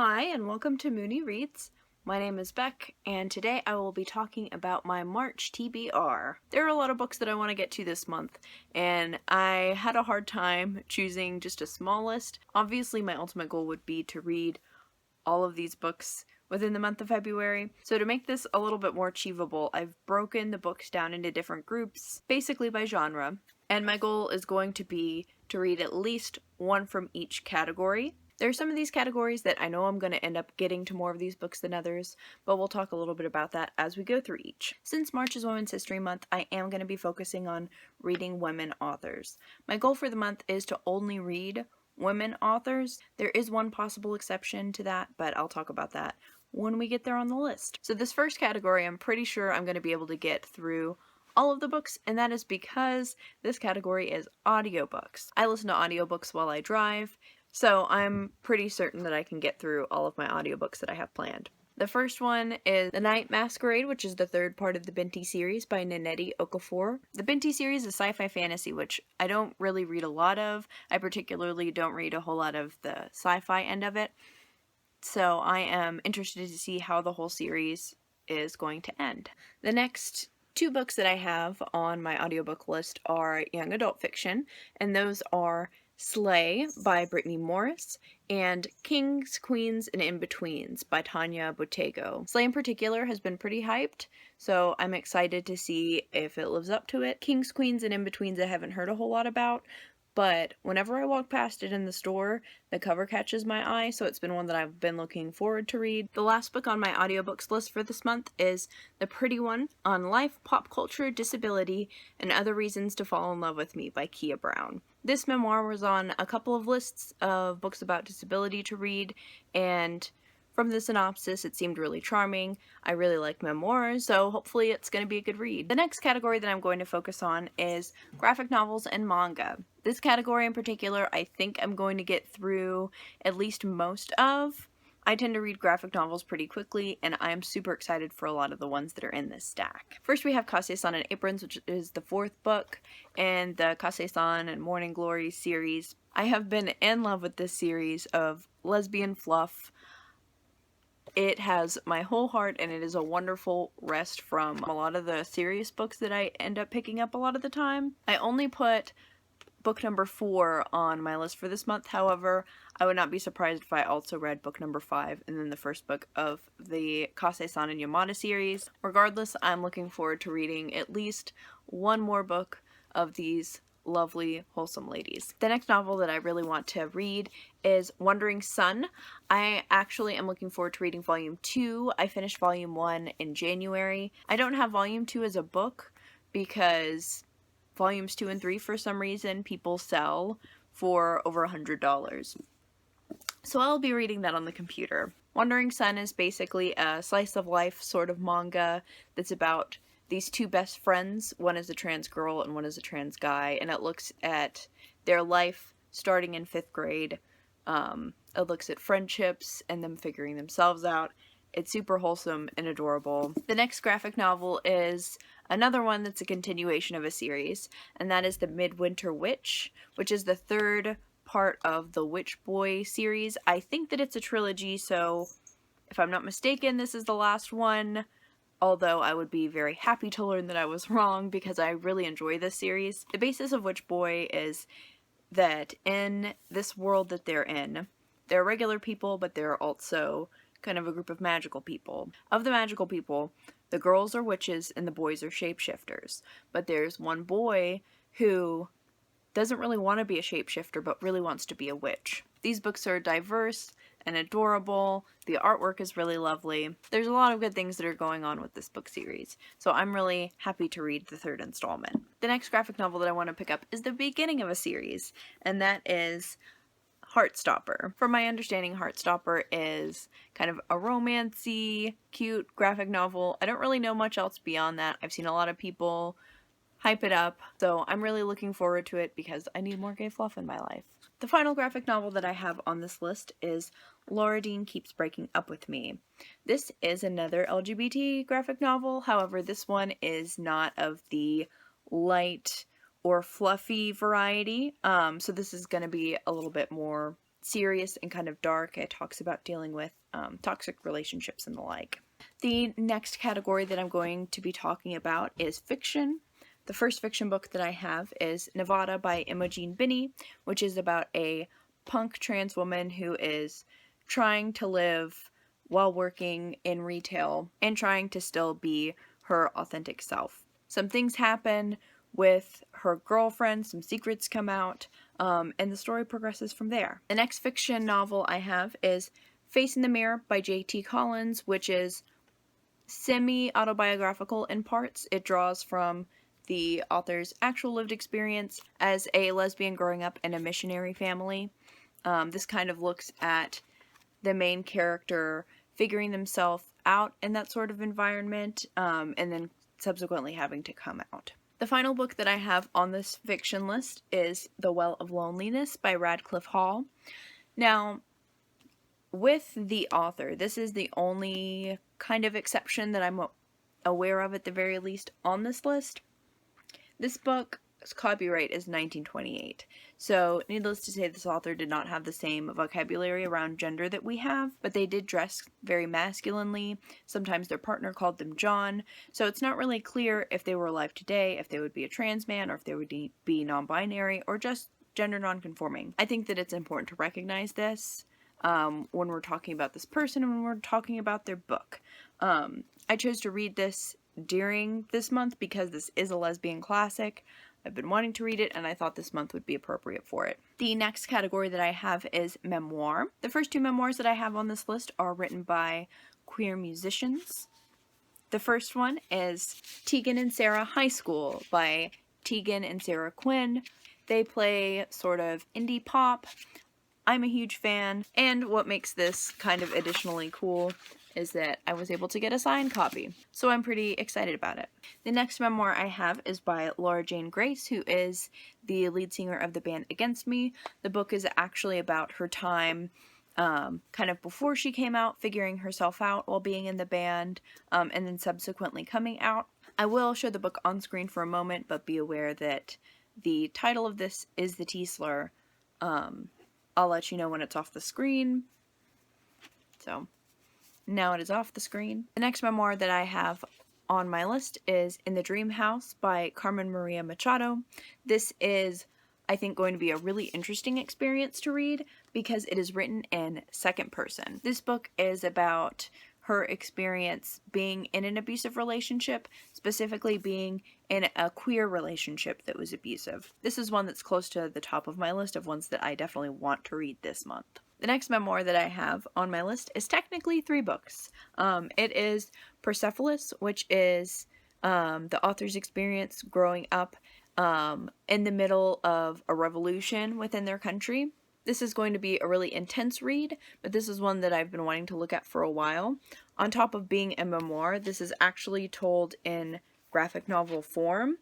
Hi, and welcome to Mooney Reads. My name is Beck, and today I will be talking about my March TBR. There are a lot of books that I want to get to this month, and I had a hard time choosing just a small list. Obviously, my ultimate goal would be to read all of these books within the month of February. So to make this a little bit more achievable, I've broken the books down into different groups, basically by genre, and my goal is going to be to read at least one from each category. There are some of these categories that I know I'm going to end up getting to more of these books than others, but we'll talk a little bit about that as we go through each. Since March is Women's History Month, I am going to be focusing on reading women authors. My goal for the month is to only read women authors. There is one possible exception to that, but I'll talk about that when we get there on the list. So this first category, I'm pretty sure I'm going to be able to get through all of the books, and that is because this category is audiobooks. I listen to audiobooks while I drive, so I'm pretty certain that I can get through all of my audiobooks that I have planned. The first one is The Night Masquerade, which is the third part of the Binti series by Nnedi Okorafor. The Binti series is sci-fi fantasy, which I don't really read a lot of. I particularly don't read a whole lot of the sci-fi end of it. So I am interested to see how the whole series is going to end. The next two books that I have on my audiobook list are young adult fiction, and those are Slay by Brittany Morris and Kings, Queens, and In-Betweens by Tanya Bottego. Slay in particular has been pretty hyped, so I'm excited to see if it lives up to it. Kings, Queens, and In-Betweens I haven't heard a whole lot about, but whenever I walk past it in the store, the cover catches my eye, so it's been one that I've been looking forward to read. The last book on my audiobooks list for this month is The Pretty One on Life, Pop Culture, Disability, and Other Reasons to Fall in Love with Me by Kia Brown. This memoir was on a couple of lists of books about disability to read, and from the synopsis, it seemed really charming. I really like memoirs, so hopefully it's going to be a good read. The next category that I'm going to focus on is graphic novels and manga. This category in particular, I think I'm going to get through at least most of. I tend to read graphic novels pretty quickly, and I am super excited for a lot of the ones that are in this stack. First, we have Kase-san and Aprons, which is the fourth book in the Kase-san and Morning Glory series. I have been in love with this series of lesbian fluff. It has my whole heart, and it is a wonderful rest from a lot of the serious books that I end up picking up a lot of the time. I only put book number 4 on my list for this month. However, I would not be surprised if I also read book number 5 and then the first book of the Kase-san and Yamada series. Regardless, I'm looking forward to reading at least one more book of these lovely, wholesome ladies. The next novel that I really want to read is Wandering Sun. I actually am looking forward to reading volume 2. I finished volume 1 in January. I don't have volume 2 as a book because volumes 2 and 3 for some reason people sell for over $100. So I'll be reading that on the computer. Wandering Sun is basically a slice of life sort of manga that's about these two best friends. One is a trans girl and one is a trans guy, and it looks at their life starting in 5th grade. It looks at friendships and them figuring themselves out. It's super wholesome and adorable. The next graphic novel is another one that's a continuation of a series, and that is The Midwinter Witch, which is the third part of the Witch Boy series. I think that it's a trilogy, so if I'm not mistaken, this is the last one. Although I would be very happy to learn that I was wrong because I really enjoy this series. The basis of Witch Boy is that in this world that they're in, they're regular people, but they're also kind of a group of magical people. Of the magical people, the girls are witches and the boys are shapeshifters. But there's one boy who doesn't really want to be a shapeshifter, but really wants to be a witch. These books are diverse and adorable. The artwork is really lovely. There's a lot of good things that are going on with this book series, so I'm really happy to read the third installment. The next graphic novel that I want to pick up is the beginning of a series, and that is Heartstopper. From my understanding, Heartstopper is kind of a romancy, cute graphic novel. I don't really know much else beyond that. I've seen a lot of people hype it up, so I'm really looking forward to it because I need more gay fluff in my life. The final graphic novel that I have on this list is Laura Dean Keeps Breaking Up With Me. This is another LGBT graphic novel, however this one is not of the light or fluffy variety, so this is going to be a little bit more serious and kind of dark. It talks about dealing with toxic relationships and the like. The next category that I'm going to be talking about is fiction. The first fiction book that I have is Nevada by Imogen Binney, which is about a punk trans woman who is trying to live while working in retail and trying to still be her authentic self. Some things happen with her girlfriend, some secrets come out, and the story progresses from there. The next fiction novel I have is Face in the Mirror by J.T. Collins, which is semi-autobiographical in parts. It draws from the author's actual lived experience as a lesbian growing up in a missionary family. This kind of looks at the main character figuring themselves out in that sort of environment, and then subsequently having to come out. The final book that I have on this fiction list is The Well of Loneliness by Radcliffe Hall. Now, with the author, this is the only kind of exception that I'm aware of, at the very least, on this list. This book's copyright is 1928, so needless to say, this author did not have the same vocabulary around gender that we have, but they did dress very masculinely. Sometimes their partner called them John, so it's not really clear if they were alive today, if they would be a trans man, or if they would be non-binary, or just gender non-conforming. I think that it's important to recognize this when we're talking about this person and when we're talking about their book. I chose to read this during this month because this is a lesbian classic. I've been wanting to read it, and I thought this month would be appropriate for it. The next category that I have is memoir. The first two memoirs that I have on this list are written by queer musicians. The first one is Tegan and Sarah High School by Tegan and Sarah Quinn. They play sort of indie pop. I'm a huge fan, and what makes this kind of additionally cool is that I was able to get a signed copy, so I'm pretty excited about it. The next memoir I have is by Laura Jane Grace, who is the lead singer of the band Against Me. The book is actually about her time kind of before she came out, figuring herself out while being in the band, and then subsequently coming out. I will show the book on screen for a moment, but be aware that the title of this is the T-slur. I'll let you know when it's off the screen. So, now it is off the screen. The next memoir that I have on my list is In the Dream House by Carmen Maria Machado. This is, I think, going to be a really interesting experience to read because it is written in second person. This book is about her experience being in an abusive relationship, specifically being in a queer relationship that was abusive. This is one that's close to the top of my list of ones that I definitely want to read this month. The next memoir that I have on my list is technically 3 books. It is Persepolis, which is the author's experience growing up in the middle of a revolution within their country. This is going to be a really intense read, but this is one that I've been wanting to look at for a while. On top of being a memoir, this is actually told in graphic novel form.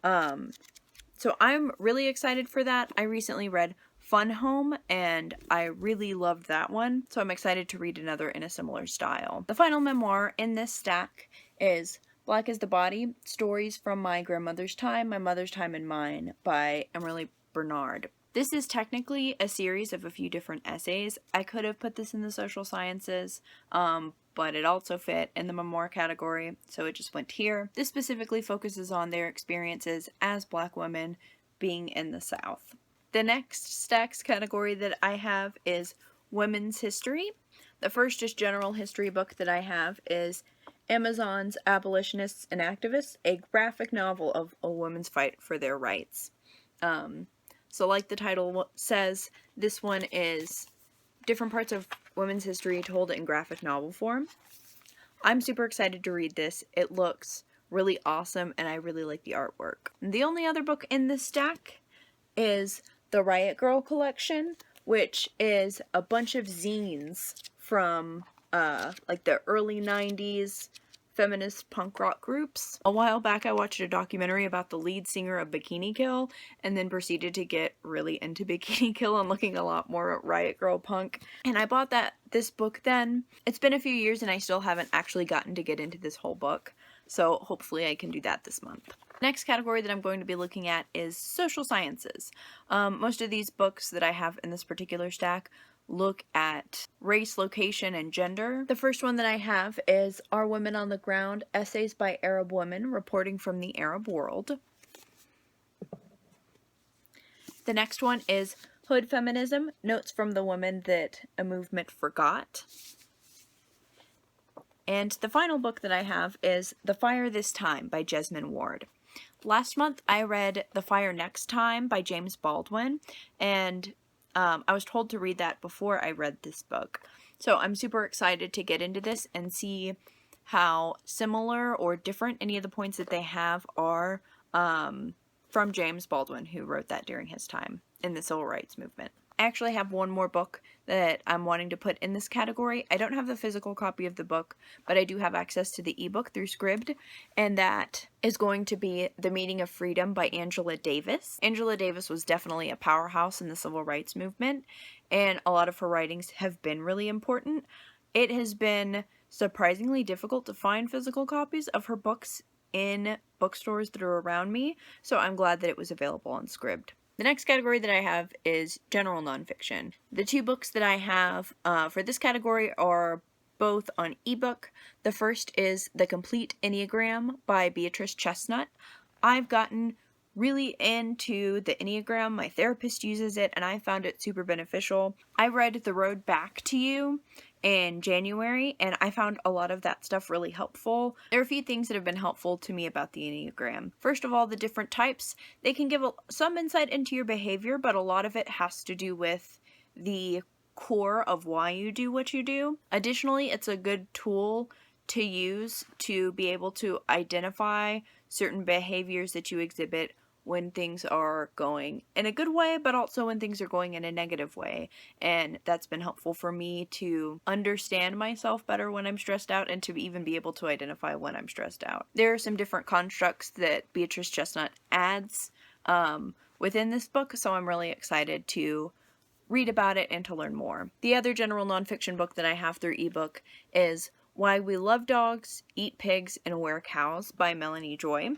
So I'm really excited for that. I recently read Fun Home, and I really loved that one, so I'm excited to read another in a similar style. The final memoir in this stack is Black is the Body, Stories from My Grandmother's Time, My Mother's Time, and Mine by Emily Bernard. This is technically a series of a few different essays. I could have put this in the social sciences, but it also fit in the memoir category, so it just went here. This specifically focuses on their experiences as Black women being in the South. The next stacks category that I have is women's history. The first just general history book that I have is Amazon's Abolitionists and Activists, a graphic novel of a woman's fight for their rights. So like the title says, this one is different parts of women's history told in graphic novel form. I'm super excited to read this. It looks really awesome, and I really like the artwork. The only other book in this stack is the Riot Girl collection, which is a bunch of zines from like the early 90s feminist punk rock groups. A while back I watched a documentary about the lead singer of Bikini Kill, and then proceeded to get really into Bikini Kill and looking a lot more at Riot Girl punk. And I bought this book then. It's been a few years and I still haven't actually gotten to get into this whole book, so hopefully I can do that this month. Next category that I'm going to be looking at is social sciences. Most of these books that I have in this particular stack look at race, location, and gender. The first one that I have is Are Women on the Ground? Essays by Arab Women Reporting from the Arab World. The next one is Hood Feminism, Notes from the Women That a Movement Forgot. And the final book that I have is The Fire This Time by Jesmyn Ward. Last month I read The Fire Next Time by James Baldwin, and I was told to read that before I read this book. So I'm super excited to get into this and see how similar or different any of the points that they have are from James Baldwin, who wrote that during his time in the civil rights movement. I actually have one more book that I'm wanting to put in this category. I don't have the physical copy of the book, but I do have access to the ebook through Scribd, and that is going to be The Meaning of Freedom by Angela Davis. Angela Davis was definitely a powerhouse in the civil rights movement, and a lot of her writings have been really important. It has been surprisingly difficult to find physical copies of her books in bookstores that are around me, so I'm glad that it was available on Scribd. The next category that I have is general nonfiction. The two books that I have for this category are both on ebook. The first is The Complete Enneagram by Beatrice Chestnut. I've gotten really into the Enneagram. My therapist uses it, and I found it super beneficial. I read The Road Back to You in January, and I found a lot of that stuff really helpful. There are a few things that have been helpful to me about the Enneagram. First of all, the different types. They can give some insight into your behavior, but a lot of it has to do with the core of why you do what you do. Additionally, it's a good tool to use to be able to identify certain behaviors that you exhibit when things are going in a good way, but also when things are going in a negative way. And that's been helpful for me to understand myself better when I'm stressed out and to even be able to identify when I'm stressed out. There are some different constructs that Beatrice Chestnut adds within this book, so I'm really excited to read about it and to learn more. The other general nonfiction book that I have through ebook is Why We Love Dogs, Eat Pigs, and Wear Cows by Melanie Joy.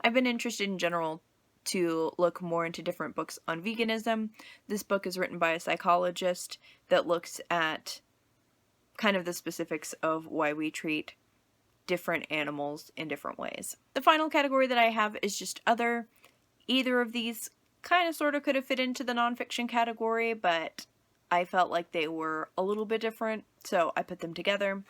I've been interested in general to look more into different books on veganism. This book is written by a psychologist that looks at kind of the specifics of why we treat different animals in different ways. The final category that I have is just other. Either of these kind of sort of could have fit into the nonfiction category, but I felt like they were a little bit different, so I put them together.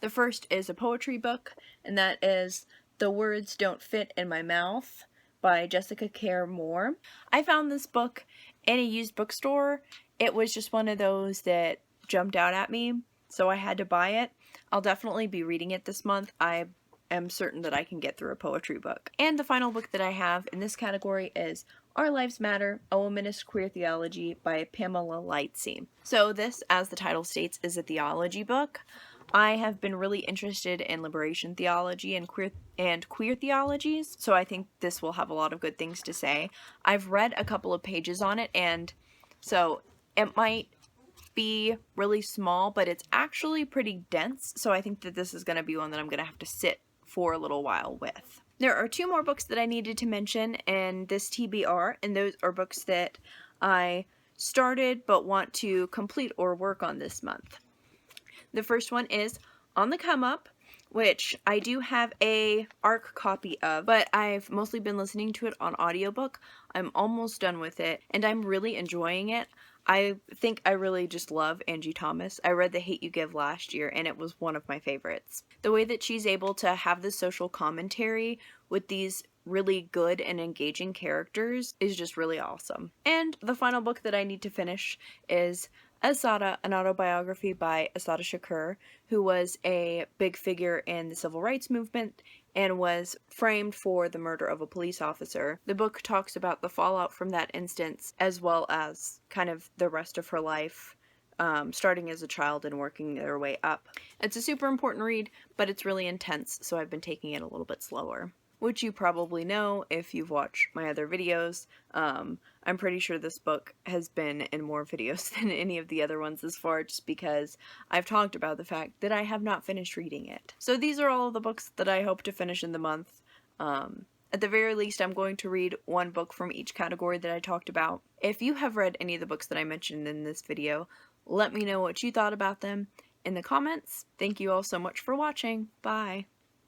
The first is a poetry book, and that is The Words Don't Fit in My Mouth by Jessica Care Moore. I found this book in a used bookstore. It was just one of those that jumped out at me, so I had to buy it. I'll definitely be reading it this month. I am certain that I can get through a poetry book. And the final book that I have in this category is Our Lives Matter, A Womanist Queer Theology by Pamela Lightsey. So this, as the title states, is a theology book. I have been really interested in liberation theology and queer theologies, so I think this will have a lot of good things to say. I've read a couple of pages on it, and so it might be really small, but it's actually pretty dense, so I think that this is going to be one that I'm going to have to sit for a little while with. There are two more books that I needed to mention in this TBR, and those are books that I started but want to complete or work on this month. The first one is On the Come Up, which I do have a ARC copy of, but I've mostly been listening to it on audiobook. I'm almost done with it, and I'm really enjoying it. I think I really just love Angie Thomas. I read The Hate U Give last year, and it was one of my favorites. The way that she's able to have the social commentary with these really good and engaging characters is just really awesome. And the final book that I need to finish is Assata, an autobiography by Assata Shakur, who was a big figure in the civil rights movement and was framed for the murder of a police officer. The book talks about the fallout from that instance, as well as kind of the rest of her life, starting as a child and working their way up. It's a super important read, but it's really intense, so I've been taking it a little bit slower. Which you probably know if you've watched my other videos. I'm pretty sure this book has been in more videos than any of the other ones thus far, just because I've talked about the fact that I have not finished reading it. So these are all of the books that I hope to finish in the month. At the very least, I'm going to read one book from each category that I talked about. If you have read any of the books that I mentioned in this video, let me know what you thought about them in the comments. Thank you all so much for watching. Bye!